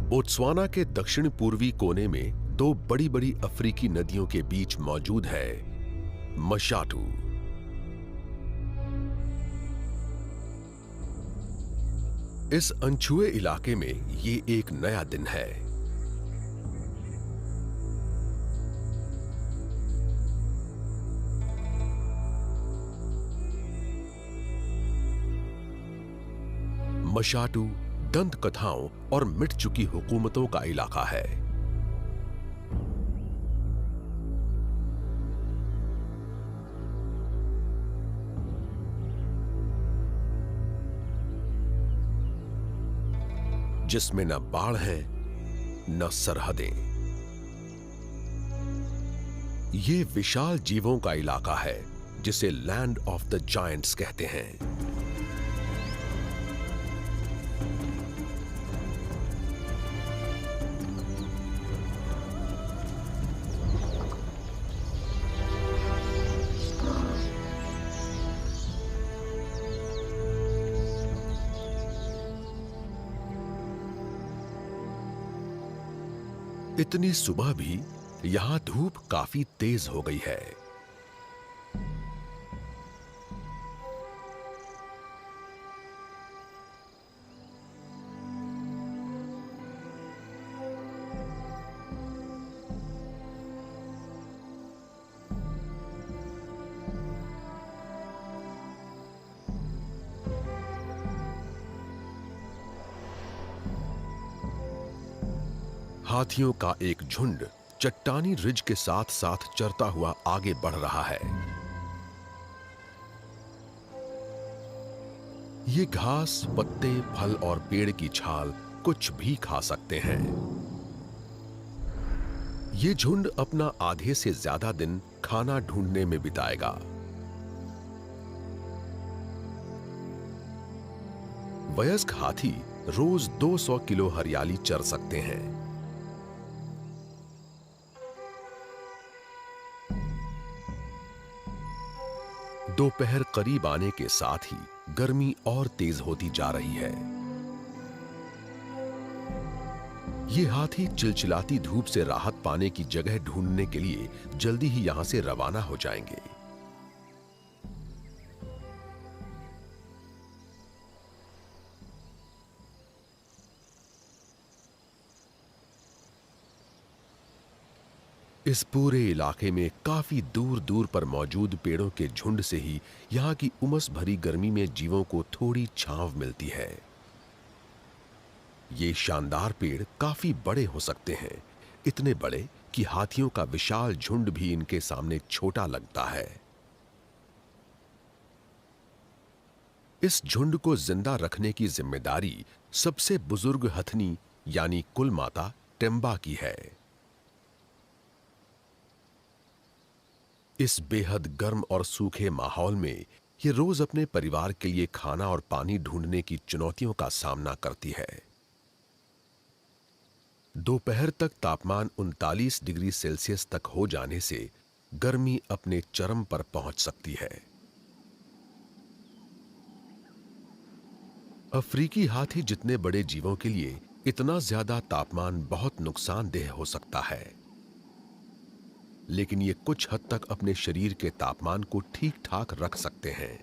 Botswana के दक्षिण पूर्वी कोने में दो बड़ी बड़ी अफ्रीकी नदियों के बीच मौजूद है मशाटू। इस अनछुए इलाके में ये एक नया दिन है। मशाटू दंत कथाओं और मिट चुकी हुकूमतों का इलाका है। जिसमें न बाढ़ है न सरहदें। ये विशाल जीवों का इलाका है जिसे लैंड ऑफ द जायंट्स कहते हैं। इतनी सुबह भी यहां धूप काफी तेज हो गई है। हाथियों का एक झुंड चट्टानी रिज के साथ साथ चरता हुआ आगे बढ़ रहा है। ये घास, पत्ते, फल और पेड़ की छाल कुछ भी खा सकते हैं। ये झुंड अपना आधे से ज्यादा दिन खाना ढूंढने में बिताएगा। वयस्क हाथी रोज 200 किलो हरियाली चर सकते हैं। दोपहर करीब आने के साथ ही गर्मी और तेज होती जा रही है। ये हाथी चिलचिलाती धूप से राहत पाने की जगह ढूंढने के लिए जल्दी ही यहां से रवाना हो जाएंगे। इस पूरे इलाके में काफी दूर दूर पर मौजूद पेड़ों के झुंड से ही यहाँ की उमस भरी गर्मी में जीवों को थोड़ी छांव मिलती है। ये शानदार पेड़ काफी बड़े हो सकते हैं, इतने बड़े कि हाथियों का विशाल झुंड भी इनके सामने छोटा लगता है। इस झुंड को जिंदा रखने की जिम्मेदारी सबसे बुजुर्ग हथनी यानी कुल माता टेम्बा की है। इस बेहद गर्म और सूखे माहौल में ये रोज अपने परिवार के लिए खाना और पानी ढूंढने की चुनौतियों का सामना करती है। दोपहर तक तापमान 39 डिग्री सेल्सियस तक हो जाने से गर्मी अपने चरम पर पहुंच सकती है। अफ्रीकी हाथी जितने बड़े जीवों के लिए इतना ज्यादा तापमान बहुत नुकसानदेह हो सकता है, लेकिन ये कुछ हद तक अपने शरीर के तापमान को ठीक ठाक रख सकते हैं।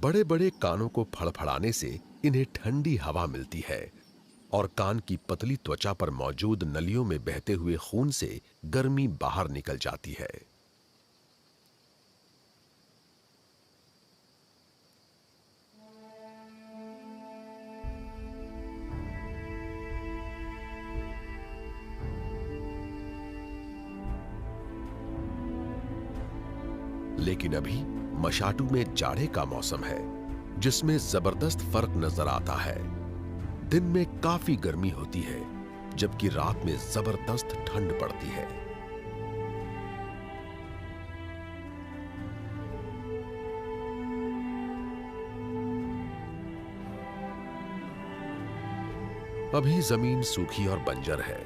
बड़े बड़े कानों को फड़फड़ाने से इन्हें ठंडी हवा मिलती है और कान की पतली त्वचा पर मौजूद नलियों में बहते हुए खून से गर्मी बाहर निकल जाती है। लेकिन अभी मशाटू में जाड़े का मौसम है, जिसमें जबरदस्त फर्क नजर आता है। दिन में काफी गर्मी होती है, जबकि रात में जबरदस्त ठंड पड़ती है। अभी जमीन सूखी और बंजर है।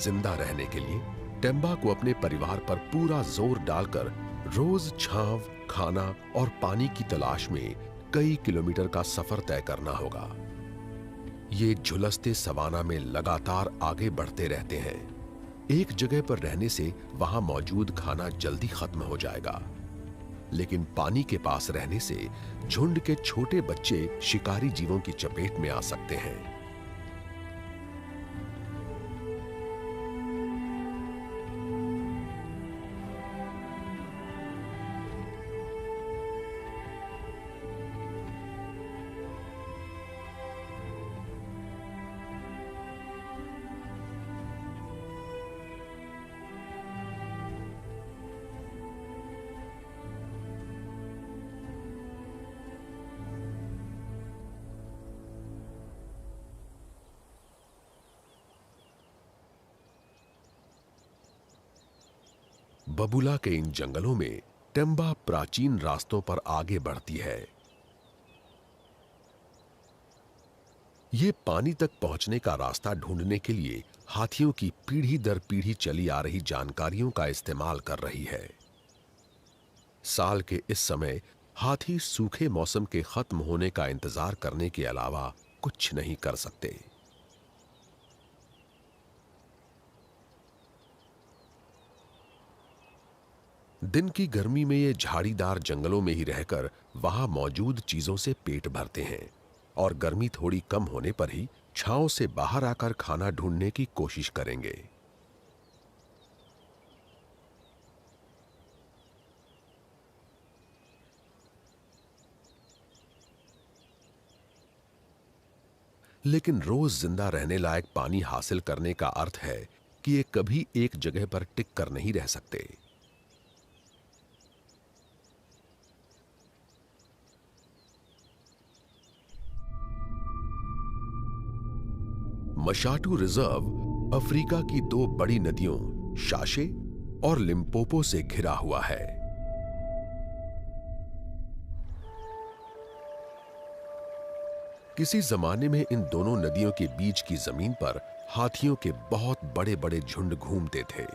जिंदा रहने के लिए टेम्बा को अपने परिवार पर पूरा जोर डालकर रोज छांव, खाना और पानी की तलाश में कई किलोमीटर का सफर तय करना होगा। ये झुलसते सवाना में लगातार आगे बढ़ते रहते हैं। एक जगह पर रहने से वहां मौजूद खाना जल्दी खत्म हो जाएगा, लेकिन पानी के पास रहने से झुंड के छोटे बच्चे शिकारी जीवों की चपेट में आ सकते हैं। बबुला के इन जंगलों में टेम्बा प्राचीन रास्तों पर आगे बढ़ती है। ये पानी तक पहुंचने का रास्ता ढूंढने के लिए हाथियों की पीढ़ी दर पीढ़ी चली आ रही जानकारियों का इस्तेमाल कर रही है। साल के इस समय हाथी सूखे मौसम के खत्म होने का इंतजार करने के अलावा कुछ नहीं कर सकते। दिन की गर्मी में ये झाड़ीदार जंगलों में ही रहकर वहां मौजूद चीजों से पेट भरते हैं और गर्मी थोड़ी कम होने पर ही छांव से बाहर आकर खाना ढूंढने की कोशिश करेंगे। लेकिन रोज जिंदा रहने लायक पानी हासिल करने का अर्थ है कि ये कभी एक जगह पर टिक कर नहीं रह सकते। मशाटू रिजर्व अफ्रीका की दो बड़ी नदियों शाशे और लिम्पोपो से घिरा हुआ है। किसी जमाने में इन दोनों नदियों के बीच की जमीन पर हाथियों के बहुत बड़े बड़े झुंड घूमते थे।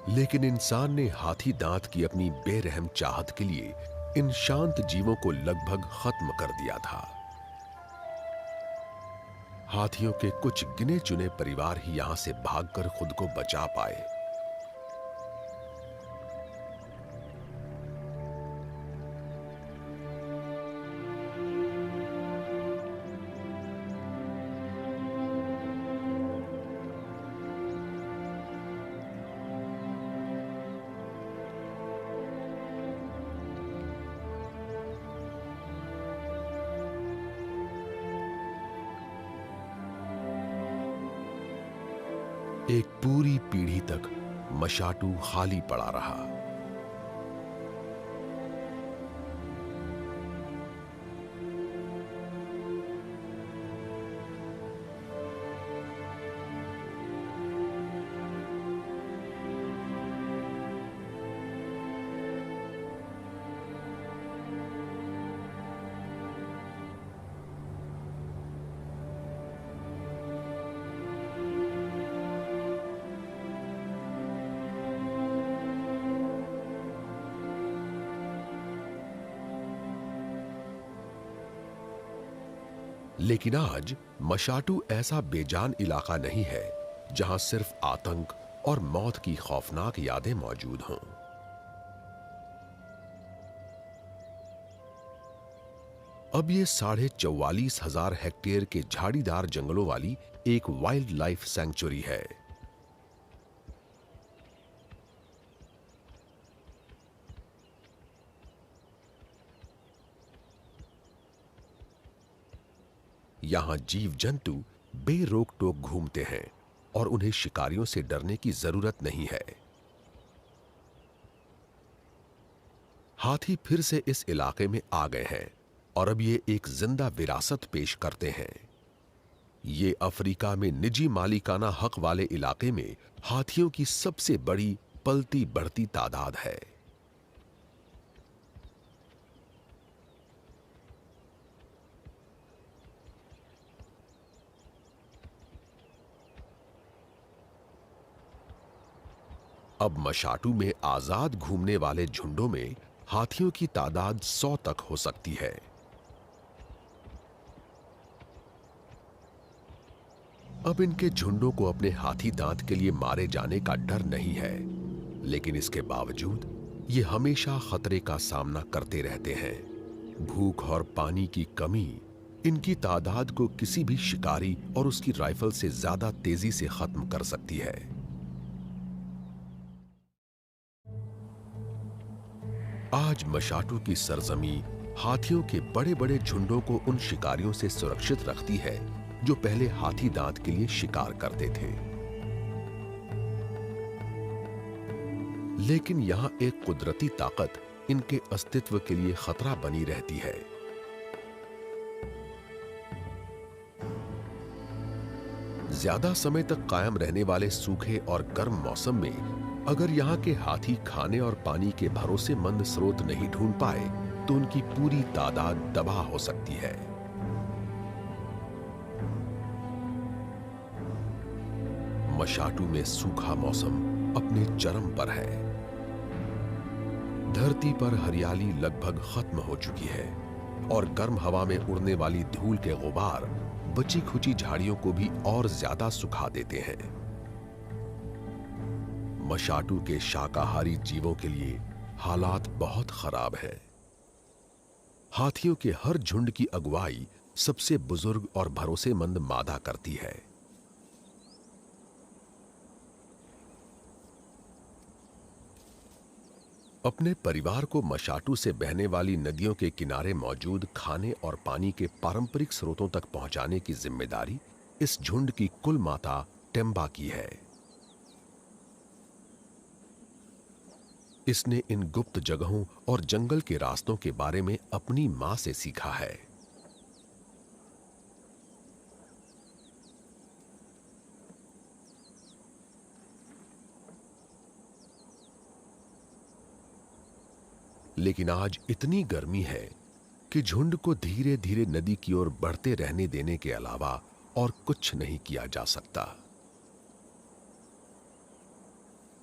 लेकिन इंसान ने हाथी दांत की अपनी बेरहम चाहत के लिए इन शांत जीवों को लगभग खत्म कर दिया था। हाथियों के कुछ गिने चुने परिवार ही यहां से भागकर खुद को बचा पाए। एक पूरी पीढ़ी तक मशाटू खाली पड़ा रहा। लेकिन आज मशाटू ऐसा बेजान इलाका नहीं है जहां सिर्फ आतंक और मौत की खौफनाक यादें मौजूद हों। अब ये 44,500 हेक्टेयर के झाड़ीदार जंगलों वाली एक वाइल्ड लाइफ सैंक्चुरी है। यहां जीव जंतु बेरोक टोक घूमते हैं और उन्हें शिकारियों से डरने की जरूरत नहीं है। हाथी फिर से इस इलाके में आ गए हैं और अब ये एक जिंदा विरासत पेश करते हैं। ये अफ्रीका में निजी मालिकाना हक वाले इलाके में हाथियों की सबसे बड़ी पलती बढ़ती तादाद है। अब मशाटू में आजाद घूमने वाले झुंडों में हाथियों की तादाद 100 तक हो सकती है। अब इनके झुंडों को अपने हाथी दांत के लिए मारे जाने का डर नहीं है, लेकिन इसके बावजूद ये हमेशा खतरे का सामना करते रहते हैं। भूख और पानी की कमी इनकी तादाद को किसी भी शिकारी और उसकी राइफल से ज्यादा तेजी से खत्म कर सकती है। आज मशाटू की सरजमी हाथियों के बड़े बड़े झुंडों को उन शिकारियों से सुरक्षित रखती है जो पहले हाथी दांत के लिए शिकार करते थे। लेकिन यहां एक कुदरती ताकत इनके अस्तित्व के लिए खतरा बनी रहती है। ज्यादा समय तक कायम रहने वाले सूखे और गर्म मौसम में अगर यहाँ के हाथी खाने और पानी के भरोसेमंद स्रोत नहीं ढूंढ पाए तो उनकी पूरी तादाद तबाह हो सकती है। मशाटू में सूखा मौसम अपने चरम पर है। धरती पर हरियाली लगभग खत्म हो चुकी है और गर्म हवा में उड़ने वाली धूल के गुबार बची खुची झाड़ियों को भी और ज्यादा सुखा देते हैं। मशाटू के शाकाहारी जीवों के लिए हालात बहुत खराब है। हाथियों के हर झुंड की अगुवाई सबसे बुजुर्ग और भरोसेमंद मादा करती है। अपने परिवार को मशाटू से बहने वाली नदियों के किनारे मौजूद खाने और पानी के पारंपरिक स्रोतों तक पहुंचाने की जिम्मेदारी इस झुंड की कुल माता टेम्बा की है। इसने इन गुप्त जगहों और जंगल के रास्तों के बारे में अपनी मां से सीखा है। लेकिन आज इतनी गर्मी है कि झुंड को धीरे धीरे नदी की ओर बढ़ते रहने देने के अलावा और कुछ नहीं किया जा सकता।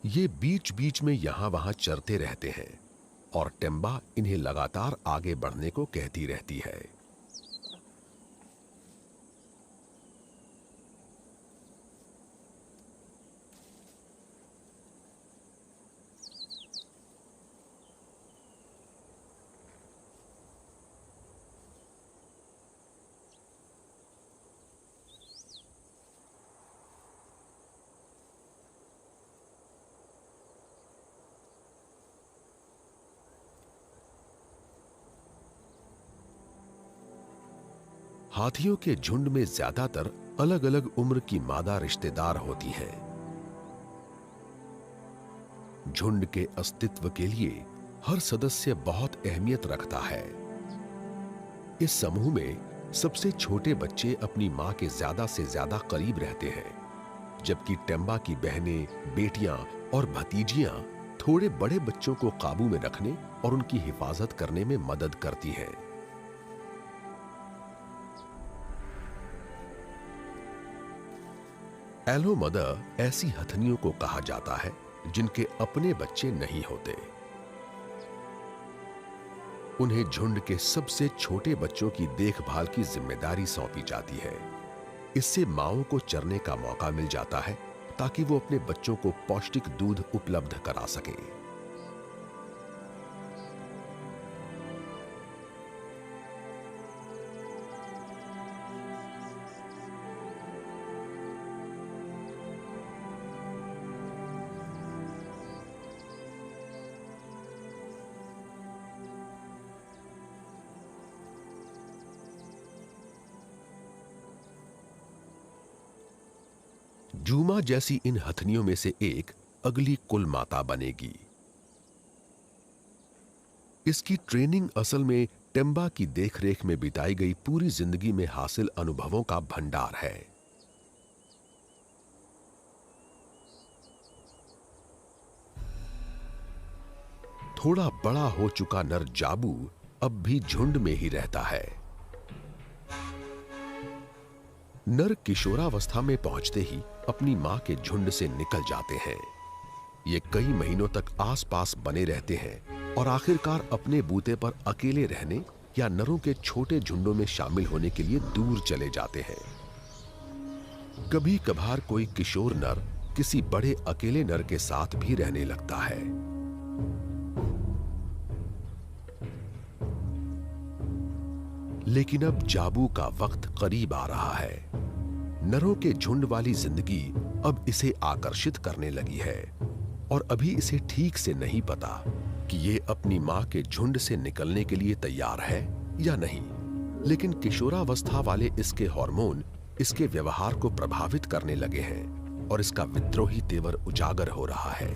ये बीच बीच में यहां वहां चरते रहते हैं और टेम्बा इन्हें लगातार आगे बढ़ने को कहती रहती है। हाथियों के झुंड में ज्यादातर अलग अलग उम्र की मादा रिश्तेदार होती हैं। झुंड के अस्तित्व के लिए हर सदस्य बहुत अहमियत रखता है। इस समूह में सबसे छोटे बच्चे अपनी मां के ज्यादा से ज्यादा करीब रहते हैं, जबकि टेम्बा की बहनें, बेटियां और भतीजियां थोड़े बड़े बच्चों को काबू में रखने और उनकी हिफाजत करने में मदद करती हैं। एलो मदर ऐसी हथनियों को कहा जाता है जिनके अपने बच्चे नहीं होते। उन्हें झुंड के सबसे छोटे बच्चों की देखभाल की जिम्मेदारी सौंपी जाती है। इससे मांओं को चरने का मौका मिल जाता है ताकि वो अपने बच्चों को पौष्टिक दूध उपलब्ध करा सकें। जूमा जैसी इन हथनियों में से एक अगली कुल माता बनेगी। इसकी ट्रेनिंग असल में टेम्बा की देखरेख में बिताई गई पूरी जिंदगी में हासिल अनुभवों का भंडार है। थोड़ा बड़ा हो चुका नर जाबू अब भी झुंड में ही रहता है। नर किशोरावस्था में पहुंचते ही अपनी मां के झुंड से निकल जाते हैं। ये कई महीनों तक आसपास बने रहते हैं और आखिरकार अपने बूते पर अकेले रहने या नरों के छोटे झुंडों में शामिल होने के लिए दूर चले जाते हैं। कभी कभार कोई किशोर नर किसी बड़े अकेले नर के साथ भी रहने लगता है। लेकिन अब जाबू का वक्त करीब आ रहा है। नरों के झुंड वाली जिंदगी अब इसे आकर्षित करने लगी है और अभी इसे ठीक से नहीं पता कि ये अपनी मां के झुंड से निकलने के लिए तैयार है या नहीं। लेकिन किशोरावस्था वाले इसके हार्मोन इसके व्यवहार को प्रभावित करने लगे हैं और इसका विद्रोही तेवर उजागर हो रहा है।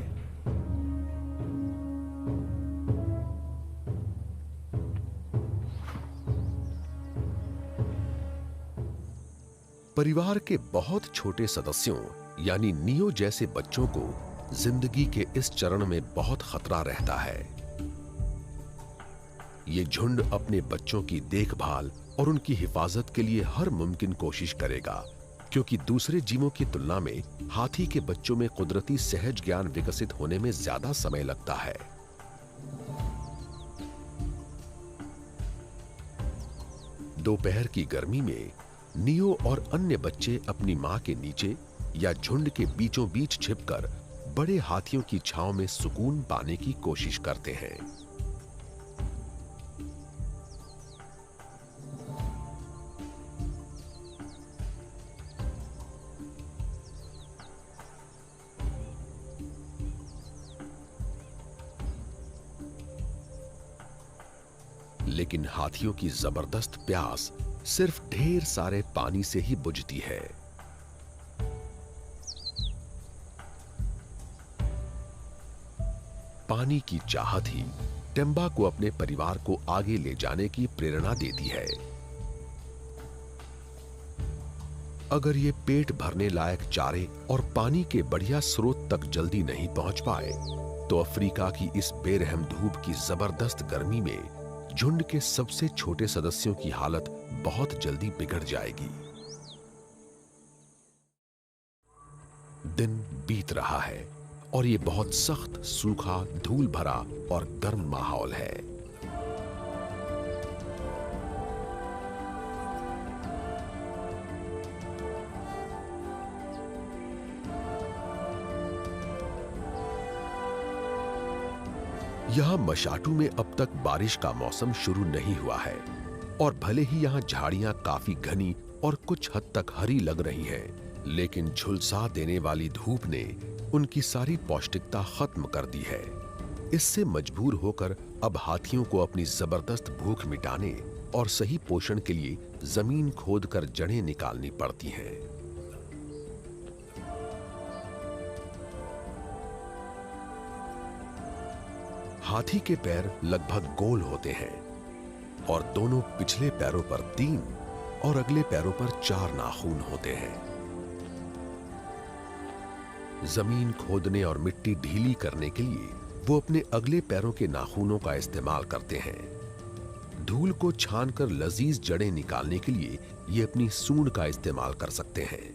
परिवार के बहुत छोटे सदस्यों यानी नियो जैसे बच्चों को जिंदगी के इस चरण में बहुत खतरा रहता है। ये झुंड अपने बच्चों की देखभाल और उनकी हिफाजत के लिए हर मुमकिन कोशिश करेगा, क्योंकि दूसरे जीवों की तुलना में हाथी के बच्चों में कुदरती सहज ज्ञान विकसित होने में ज्यादा समय लगता है। दोपहर की गर्मी में नियो और अन्य बच्चे अपनी मां के नीचे या झुंड के बीचों बीच छिपकर बड़े हाथियों की छांव में सुकून पाने की कोशिश करते हैं। लेकिन हाथियों की जबरदस्त प्यास सिर्फ ढेर सारे पानी से ही बुझती है। पानी की चाहत ही टेम्बा को अपने परिवार को आगे ले जाने की प्रेरणा देती है। अगर ये पेट भरने लायक चारे और पानी के बढ़िया स्रोत तक जल्दी नहीं पहुंच पाए तो अफ्रीका की इस बेरहम धूप की जबरदस्त गर्मी में झुंड के सबसे छोटे सदस्यों की हालत बहुत जल्दी बिगड़ जाएगी। दिन बीत रहा है और ये बहुत सख्त, सूखा, धूल भरा और गर्म माहौल है। यहां मशाटू में अब तक बारिश का मौसम शुरू नहीं हुआ है और भले ही यहां झाड़ियां काफी घनी और कुछ हद तक हरी लग रही हैं, लेकिन झुलसा देने वाली धूप ने उनकी सारी पौष्टिकता खत्म कर दी है। इससे मजबूर होकर अब हाथियों को अपनी जबरदस्त भूख मिटाने और सही पोषण के लिए जमीन खोदकर जड़ें निकालनी पड़ती हैं। हाथी के पैर लगभग गोल होते हैं और दोनों पिछले पैरों पर 3 और अगले पैरों पर 4 नाखून होते हैं। जमीन खोदने और मिट्टी ढीली करने के लिए वो अपने अगले पैरों के नाखूनों का इस्तेमाल करते हैं। धूल को छानकर लजीज जड़ें निकालने के लिए ये अपनी सूंड का इस्तेमाल कर सकते हैं।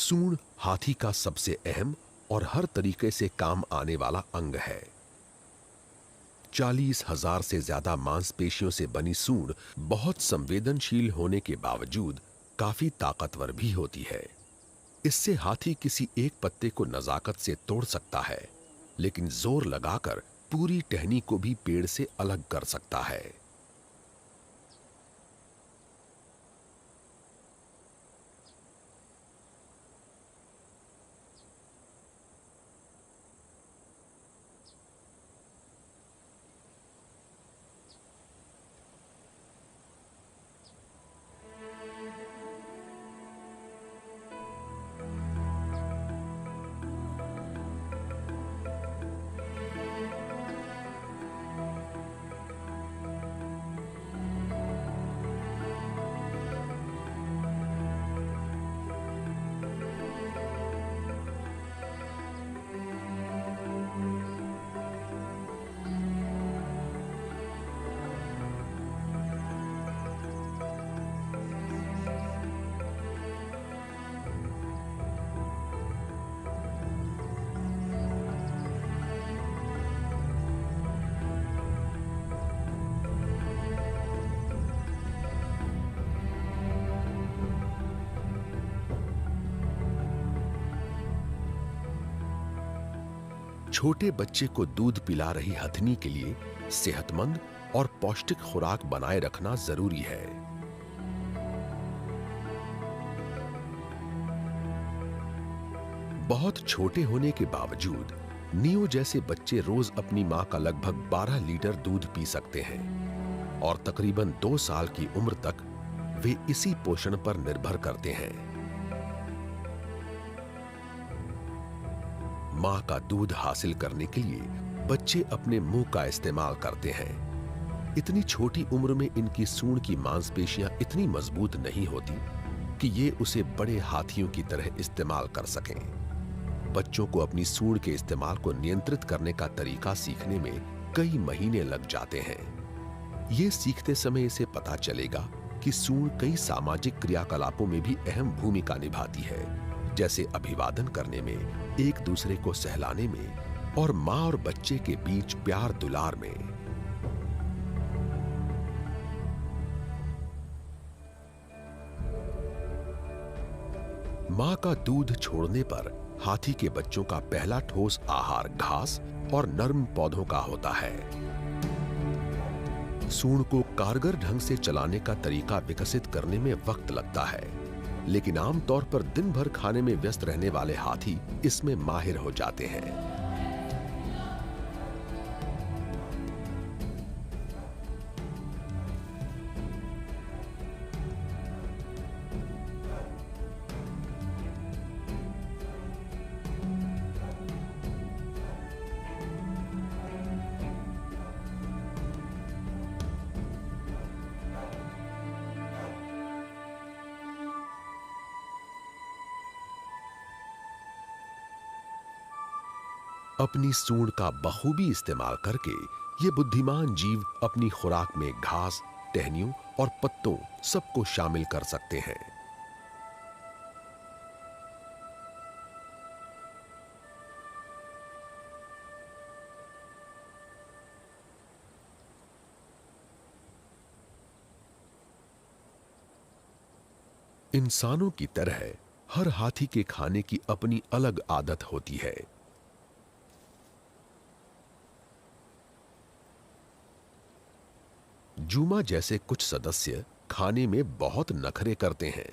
सूंड हाथी का सबसे अहम और हर तरीके से काम आने वाला अंग है। 40,000 से ज्यादा मांसपेशियों से बनी सूंड बहुत संवेदनशील होने के बावजूद काफी ताकतवर भी होती है। इससे हाथी किसी एक पत्ते को नजाकत से तोड़ सकता है, लेकिन जोर लगाकर पूरी टहनी को भी पेड़ से अलग कर सकता है। छोटे बच्चे को दूध पिला रही हथनी के लिए सेहतमंद और पौष्टिक खुराक बनाए रखना जरूरी है। बहुत छोटे होने के बावजूद नियो जैसे बच्चे रोज अपनी मां का लगभग 12 लीटर दूध पी सकते हैं और तकरीबन 2 साल की उम्र तक वे इसी पोषण पर निर्भर करते हैं। मां का दूध हासिल करने के लिए बच्चे अपने मुंह का इस्तेमाल करते हैं। इतनी छोटी उम्र में इनकी सूंड की मांसपेशियां इतनी मजबूत नहीं होती कि ये उसे बड़े हाथियों की तरह इस्तेमाल कर सकें। बच्चों को अपनी सूंड के इस्तेमाल को नियंत्रित करने का तरीका सीखने में कई महीने लग जाते हैं। ये सीखते समय इसे पता चलेगा कि सूंड कई सामाजिक क्रियाकलापों में भी अहम भूमिका निभाती है, जैसे अभिवादन करने में, एक दूसरे को सहलाने में और मां और बच्चे के बीच प्यार दुलार में। मां का दूध छोड़ने पर हाथी के बच्चों का पहला ठोस आहार घास और नर्म पौधों का होता है। सूंड को कारगर ढंग से चलाने का तरीका विकसित करने में वक्त लगता है, लेकिन आमतौर पर दिन भर खाने में व्यस्त रहने वाले हाथी इसमें माहिर हो जाते हैं। अपनी सूंड का बखूबी इस्तेमाल करके ये बुद्धिमान जीव अपनी खुराक में घास, टहनियों और पत्तों सबको शामिल कर सकते हैं। इंसानों की तरह हर हाथी के खाने की अपनी अलग आदत होती है। जूमा जैसे कुछ सदस्य खाने में बहुत नखरे करते हैं।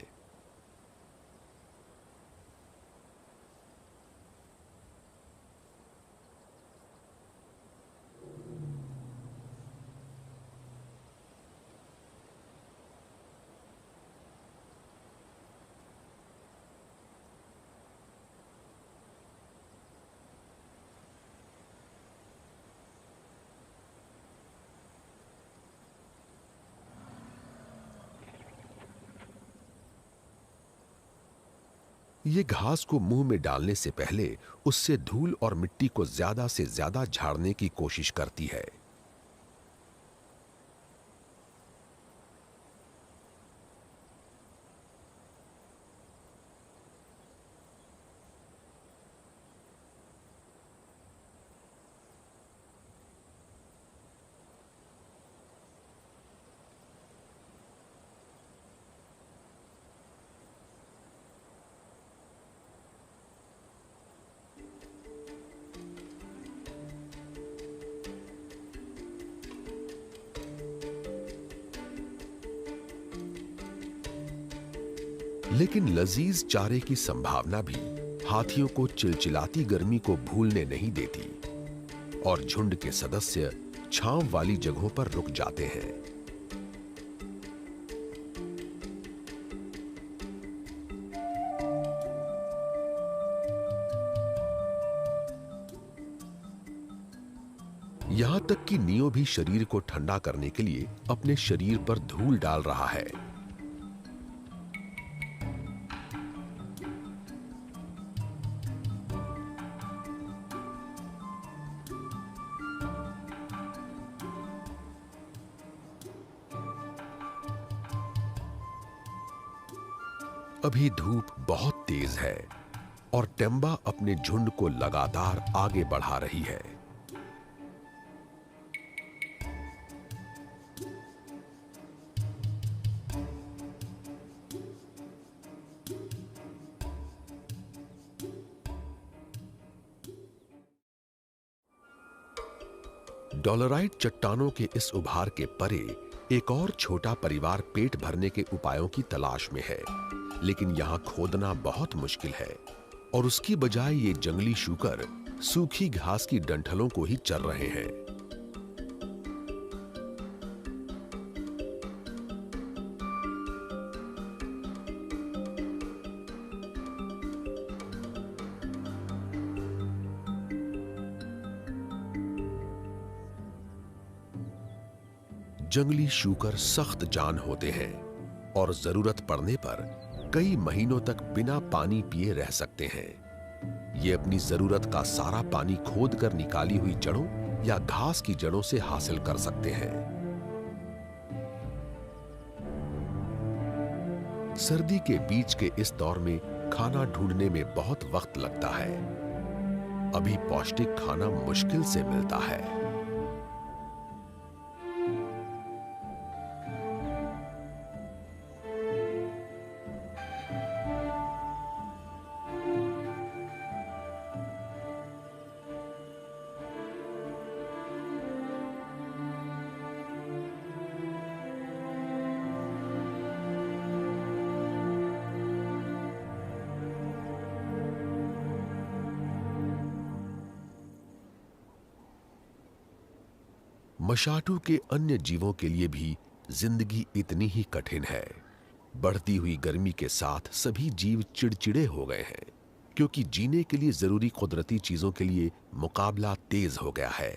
ये घास को मुंह में डालने से पहले उससे धूल और मिट्टी को ज्यादा से ज्यादा झाड़ने की कोशिश करती है। लेकिन लजीज चारे की संभावना भी हाथियों को चिलचिलाती गर्मी को भूलने नहीं देती और झुंड के सदस्य छांव वाली जगहों पर रुक जाते हैं। यहां तक कि नियो भी शरीर को ठंडा करने के लिए अपने शरीर पर धूल डाल रहा है। अभी धूप बहुत तेज है और टेम्बा अपने झुंड को लगातार आगे बढ़ा रही है। डॉलराइट चट्टानों के इस उभार के परे एक और छोटा परिवार पेट भरने के उपायों की तलाश में है, लेकिन यहां खोदना बहुत मुश्किल है और उसकी बजाय ये जंगली शूकर सूखी घास की डंठलों को ही चर रहे हैं। जंगली शूकर सख्त जान होते हैं और जरूरत पड़ने पर कई महीनों तक बिना पानी पिए रह सकते हैं। ये अपनी जरूरत का सारा पानी खोदकर निकाली हुई जड़ों या घास की जड़ों से हासिल कर सकते हैं। सर्दी के बीच के इस दौर में खाना ढूंढने में बहुत वक्त लगता है। अभी पौष्टिक खाना मुश्किल से मिलता है। मशाटू के अन्य जीवों के लिए भी जिंदगी इतनी ही कठिन है। बढ़ती हुई गर्मी के साथ सभी जीव चिड़चिड़े हो गए हैं, क्योंकि जीने के लिए जरूरी कुदरती चीजों के लिए मुकाबला तेज हो गया है।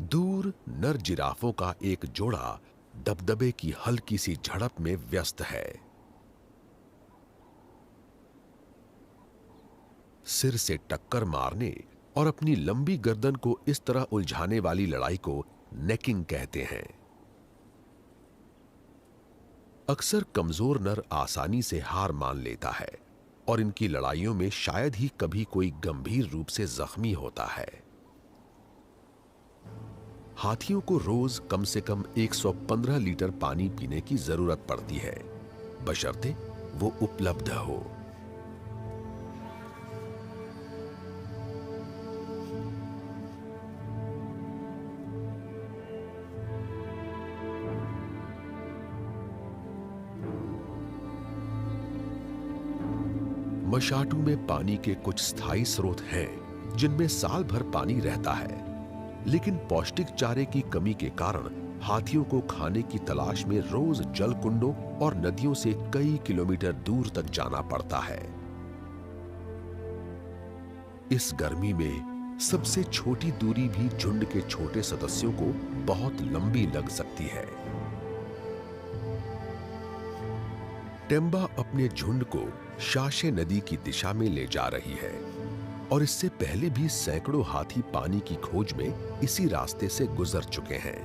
दूर नर जिराफों का एक जोड़ा दबदबे की हल्की सी झड़प में व्यस्त है। सिर से टक्कर मारने और अपनी लंबी गर्दन को इस तरह उलझाने वाली लड़ाई को नेकिंग कहते हैं। अक्सर कमजोर नर आसानी से हार मान लेता है और इनकी लड़ाइयों में शायद ही कभी कोई गंभीर रूप से जख्मी होता है। हाथियों को रोज कम से कम 115 लीटर पानी पीने की जरूरत पड़ती है, बशर्ते वो उपलब्ध हो। मशाटू में पानी के कुछ स्थायी स्रोत हैं, जिनमें साल भर पानी रहता है, लेकिन पौष्टिक चारे की कमी के कारण हाथियों को खाने की तलाश में रोज जल कुंडों और नदियों से कई किलोमीटर दूर तक जाना पड़ता है। इस गर्मी में सबसे छोटी दूरी भी झुंड के छोटे सदस्यों को बहुत लंबी लग सकती है। टेम्बा अपने झुंड को शाशे नदी की दिशा में ले जा रही है और इससे पहले भी सैकड़ों हाथी पानी की खोज में इसी रास्ते से गुजर चुके हैं।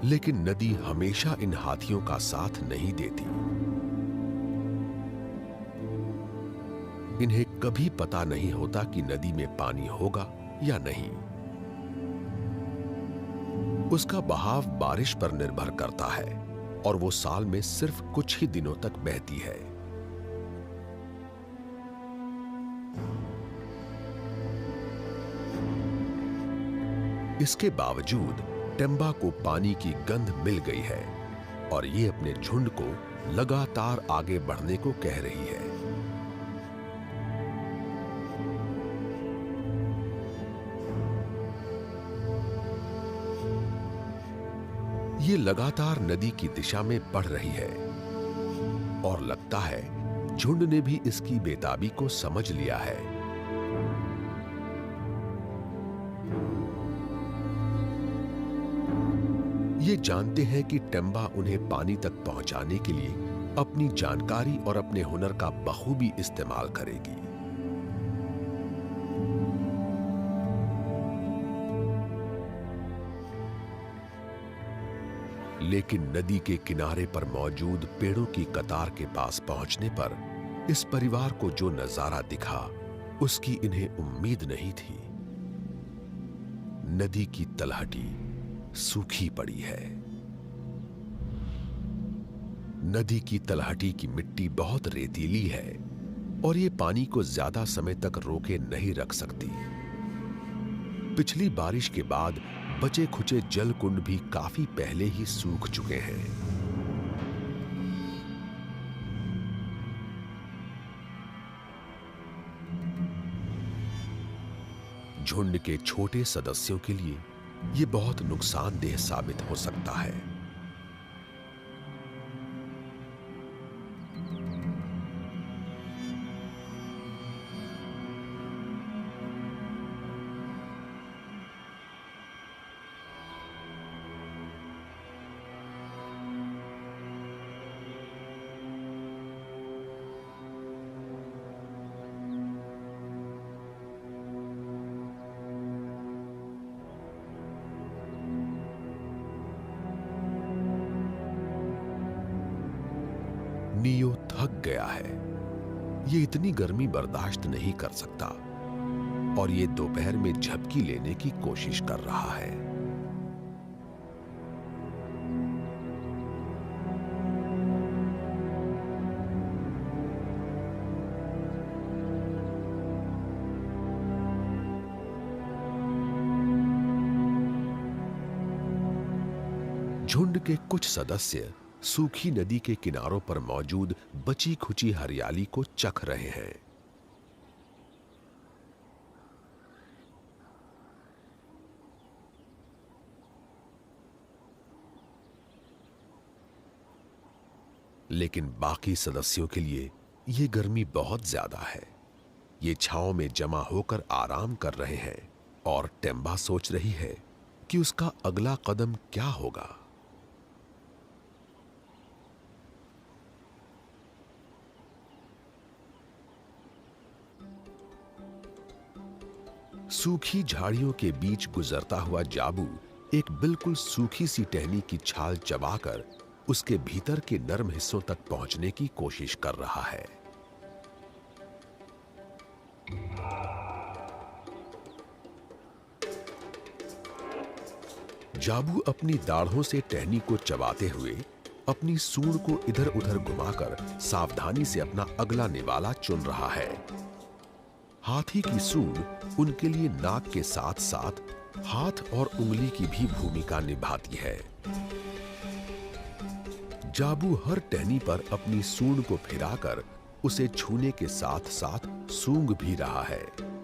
लेकिन नदी हमेशा इन हाथियों का साथ नहीं देती। इन्हें कभी पता नहीं होता कि नदी में पानी होगा या नहीं। उसका बहाव बारिश पर निर्भर करता है और वो साल में सिर्फ कुछ ही दिनों तक बहती है। इसके बावजूद टेम्बा को पानी की गंध मिल गई है और ये अपने झुंड को लगातार आगे बढ़ने को कह रही है। ये लगातार नदी की दिशा में बढ़ रही है और लगता है झुंड ने भी इसकी बेताबी को समझ लिया है। ये जानते हैं कि टेम्बा उन्हें पानी तक पहुंचाने के लिए अपनी जानकारी और अपने हुनर का बखूबी इस्तेमाल करेगी। लेकिन नदी के किनारे पर मौजूद पेड़ों की कतार के पास पहुंचने पर इस परिवार को जो नजारा दिखा, उसकी इन्हें उम्मीद नहीं थी। नदी की तलहटी सूखी पड़ी है। नदी की तलहटी की मिट्टी बहुत रेतीली है और ये पानी को ज्यादा समय तक रोके नहीं रख सकती। पिछली बारिश के बाद बचे खुचे जल कुंड भी काफी पहले ही सूख चुके हैं। झुंड के छोटे सदस्यों के लिए यह बहुत नुकसानदेह साबित हो सकता है। नियो थक गया है। ये इतनी गर्मी बर्दाश्त नहीं कर सकता और ये दोपहर में झपकी लेने की कोशिश कर रहा है। झुंड के कुछ सदस्य सूखी नदी के किनारों पर मौजूद बची खुची हरियाली को चख रहे हैं। लेकिन बाकी सदस्यों के लिए यह गर्मी बहुत ज्यादा है। ये छांव में जमा होकर आराम कर रहे हैं और टेम्बा सोच रही है कि उसका अगला कदम क्या होगा। सूखी झाड़ियों के बीच गुजरता हुआ जाबू एक बिल्कुल सूखी सी टहनी की छाल चबाकर उसके भीतर के नरम हिस्सों तक पहुंचने की कोशिश कर रहा है। जाबू अपनी दाढ़ों से टहनी को चबाते हुए अपनी सूंड को इधर उधर घुमाकर सावधानी से अपना अगला निवाला चुन रहा है। हाथी की सूंड उनके लिए नाक के साथ साथ हाथ और उंगली की भी भूमिका निभाती है। जाबू हर टहनी पर अपनी सूंड को फिराकर उसे छूने के साथ साथ सूंघ भी रहा है।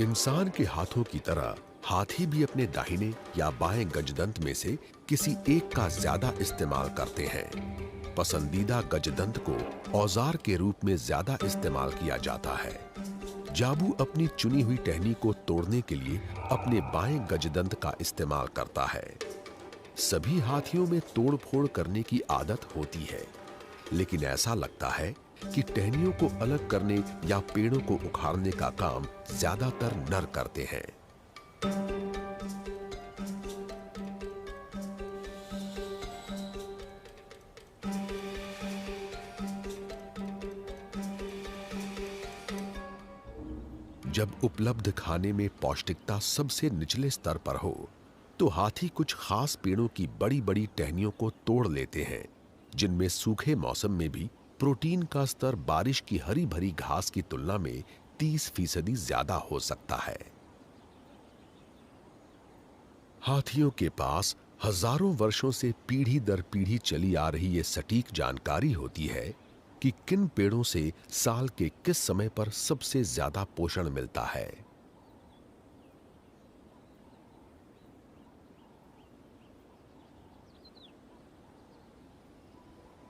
इंसान के हाथों की तरह हाथी भी अपने दाहिने या बाएं गजदंत में से किसी एक का ज्यादा इस्तेमाल करते हैं। पसंदीदा गजदंत को औजार के रूप में ज्यादा इस्तेमाल किया जाता है। जाबू अपनी चुनी हुई टहनी को तोड़ने के लिए अपने बाएं गजदंत का इस्तेमाल करता है। सभी हाथियों में तोड़-फोड़ करने की आदत होती है, लेकिन ऐसा लगता है कि टहनियों को अलग करने या पेड़ों को उखाड़ने का काम ज्यादातर नर करते हैं। जब उपलब्ध खाने में पौष्टिकता सबसे निचले स्तर पर हो, तो हाथी कुछ खास पेड़ों की बड़ी-बड़ी टहनियों को तोड़ लेते हैं, जिनमें सूखे मौसम में भी प्रोटीन का स्तर बारिश की हरी भरी घास की तुलना में 30% ज्यादा हो सकता है। हाथियों के पास हजारों वर्षों से पीढ़ी दर पीढ़ी चली आ रही ये सटीक जानकारी होती है कि किन पेड़ों से साल के किस समय पर सबसे ज्यादा पोषण मिलता है।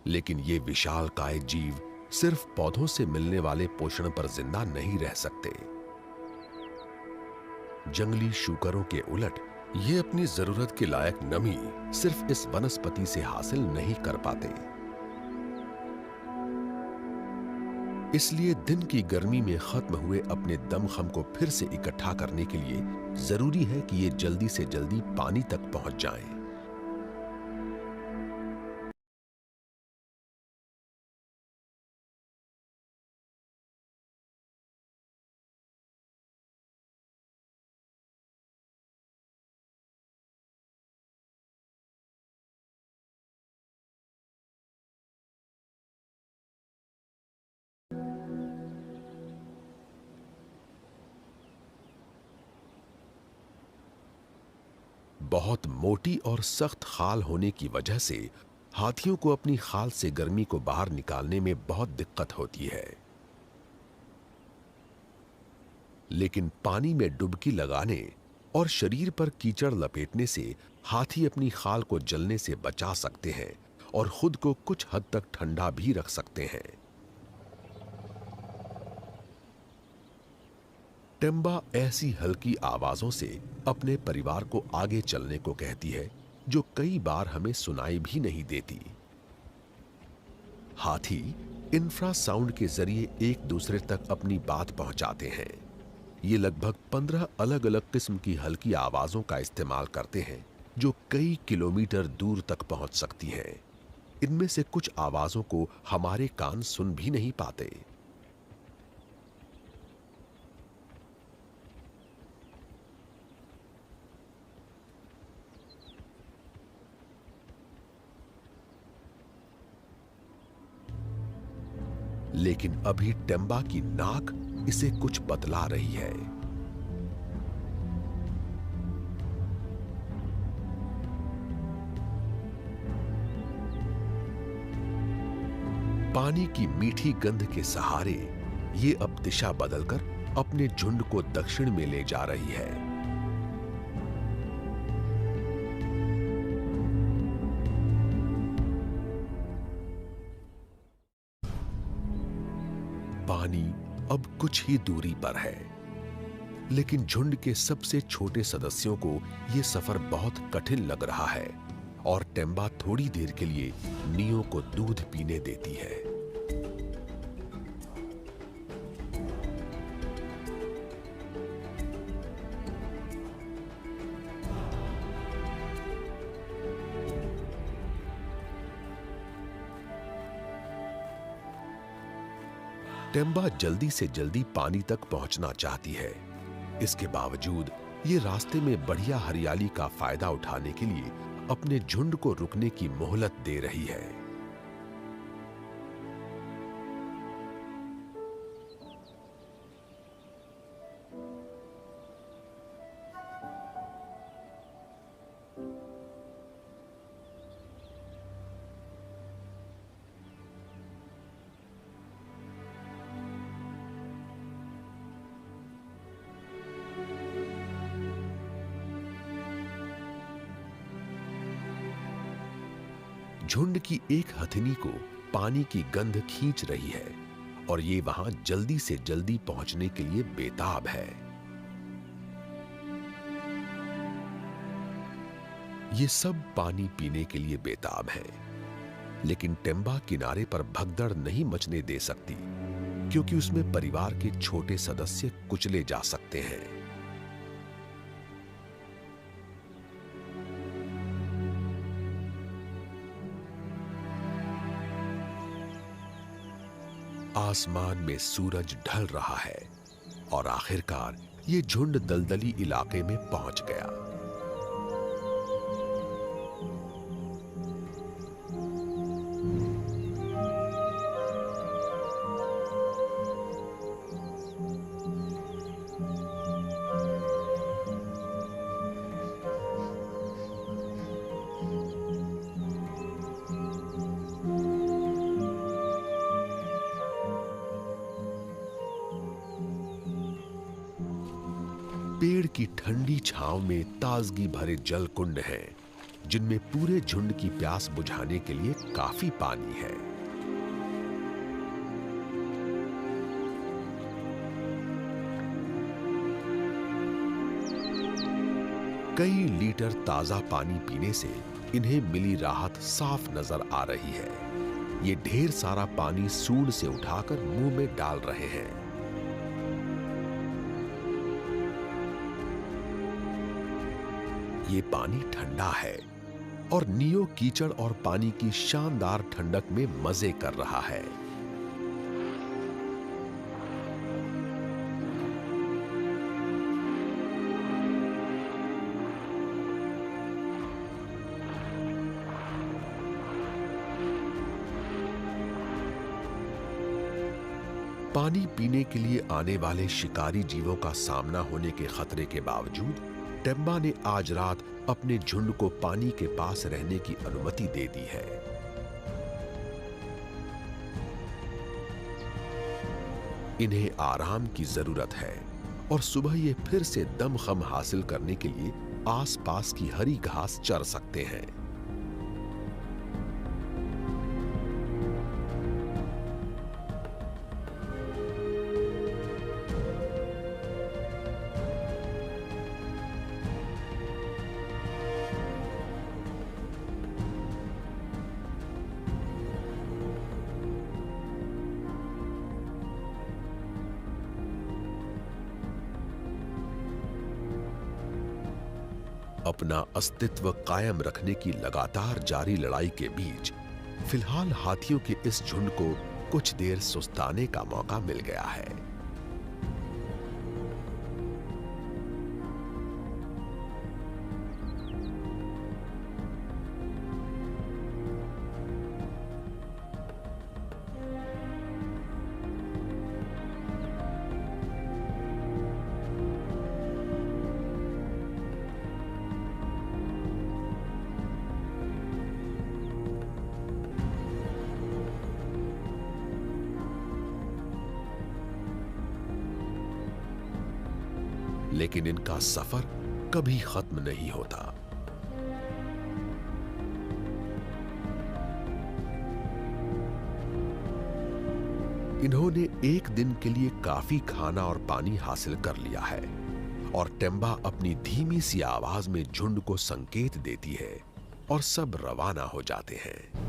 लेकिन ये विशालकाय जीव सिर्फ पौधों से मिलने वाले पोषण पर जिंदा नहीं रह सकते। जंगली शूकरों के उलट ये अपनी जरूरत के लायक नमी सिर्फ इस वनस्पति से हासिल नहीं कर पाते। इसलिए दिन की गर्मी में खत्म हुए अपने दमखम को फिर से इकट्ठा करने के लिए जरूरी है कि ये जल्दी से जल्दी पानी तक पहुंच जाएं। बहुत मोटी और सख्त खाल होने की वजह से हाथियों को अपनी खाल से गर्मी को बाहर निकालने में बहुत दिक्कत होती है। लेकिन पानी में डुबकी लगाने और शरीर पर कीचड़ लपेटने से हाथी अपनी खाल को जलने से बचा सकते हैं और खुद को कुछ हद तक ठंडा भी रख सकते हैं। टेम्बा ऐसी हल्की आवाजों से अपने परिवार को आगे चलने को कहती है जो कई बार हमें सुनाई भी नहीं देती। हाथी इंफ्रासाउंड के जरिए एक दूसरे तक अपनी बात पहुंचाते हैं। ये लगभग 15 अलग अलग किस्म की हल्की आवाजों का इस्तेमाल करते हैं जो कई किलोमीटर दूर तक पहुंच सकती हैं। इनमें से कुछ आवाजों को हमारे कान सुन भी नहीं पाते। लेकिन अभी टेम्बा की नाक इसे कुछ बतला रही है। पानी की मीठी गंध के सहारे ये अब दिशा बदलकर अपने झुंड को दक्षिण में ले जा रही है। पानी अब कुछ ही दूरी पर है, लेकिन झुंड के सबसे छोटे सदस्यों को यह सफर बहुत कठिन लग रहा है और टेम्बा थोड़ी देर के लिए नियो को दूध पीने देती है। टेम्बा जल्दी से जल्दी पानी तक पहुंचना चाहती है। इसके बावजूद ये रास्ते में बढ़िया हरियाली का फायदा उठाने के लिए अपने झुंड को रुकने की मोहलत दे रही है। झुंड की एक हथिनी को पानी की गंध खींच रही है और ये वहां जल्दी से जल्दी पहुंचने के लिए बेताब है। ये सब पानी पीने के लिए बेताब है, लेकिन टेम्बा किनारे पर भगदड़ नहीं मचने दे सकती क्योंकि उसमें परिवार के छोटे सदस्य कुचले जा सकते हैं। आसमान में सूरज ढल रहा है और आखिरकार ये झुंड दलदली इलाके में पहुंच गया। पेड़ की ठंडी छांव में ताजगी भरे जल कुंड हैं, जिनमें पूरे झुंड की प्यास बुझाने के लिए काफी पानी है। कई लीटर ताजा पानी पीने से इन्हें मिली राहत साफ नजर आ रही है। ये ढेर सारा पानी सूंड से उठाकर मुंह में डाल रहे हैं। ये पानी ठंडा है और नियो कीचड़ और पानी की शानदार ठंडक में मजे कर रहा है। पानी पीने के लिए आने वाले शिकारी जीवों का सामना होने के खतरे के बावजूद टेम्बा ने आज रात अपने झुंड को पानी के पास रहने की अनुमति दे दी है। इन्हें आराम की जरूरत है और सुबह ये फिर से दमखम हासिल करने के लिए आसपास की हरी घास चर सकते हैं। अपना अस्तित्व कायम रखने की लगातार जारी लड़ाई के बीच फिलहाल हाथियों के इस झुंड को कुछ देर सुस्ताने का मौका मिल गया है। लेकिन इनका सफर कभी खत्म नहीं होता। इन्होंने एक दिन के लिए काफी खाना और पानी हासिल कर लिया है और टेम्बा अपनी धीमी सी आवाज में झुंड को संकेत देती है और सब रवाना हो जाते हैं।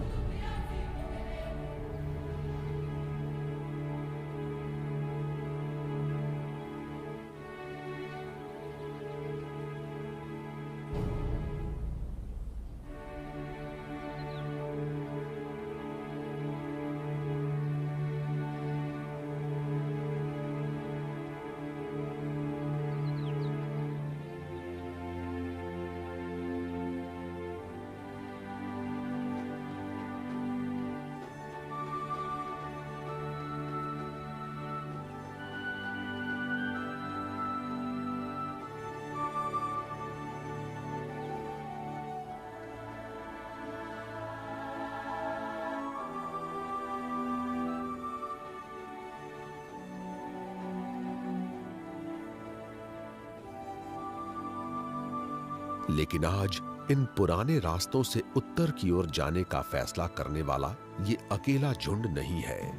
लेकिन आज इन पुराने रास्तों से उत्तर की ओर जाने का फैसला करने वाला ये अकेला झुंड नहीं है।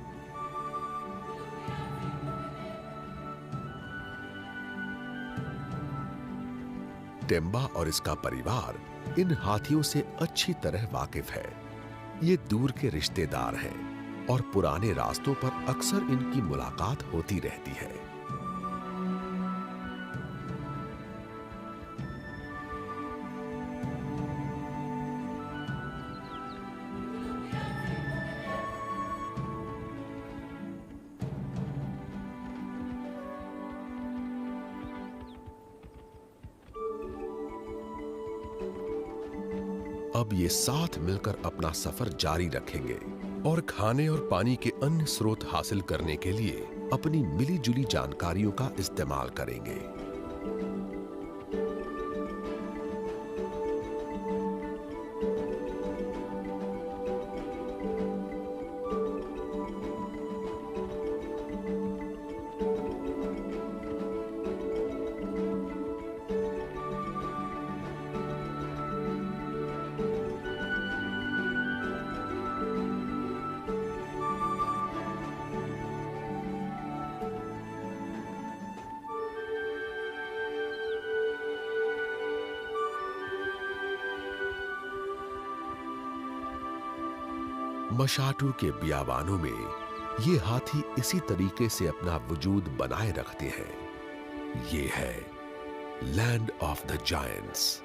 टेम्बा और इसका परिवार इन हाथियों से अच्छी तरह वाकिफ है। ये दूर के रिश्तेदार हैं और पुराने रास्तों पर अक्सर इनकी मुलाकात होती रहती है। अब ये साथ मिलकर अपना सफर जारी रखेंगे और खाने और पानी के अन्य स्रोत हासिल करने के लिए अपनी मिली-जुली जानकारियों का इस्तेमाल करेंगे। मशाटू के बियाबानों में ये हाथी इसी तरीके से अपना वजूद बनाए रखते हैं। ये है लैंड ऑफ द जायंट्स।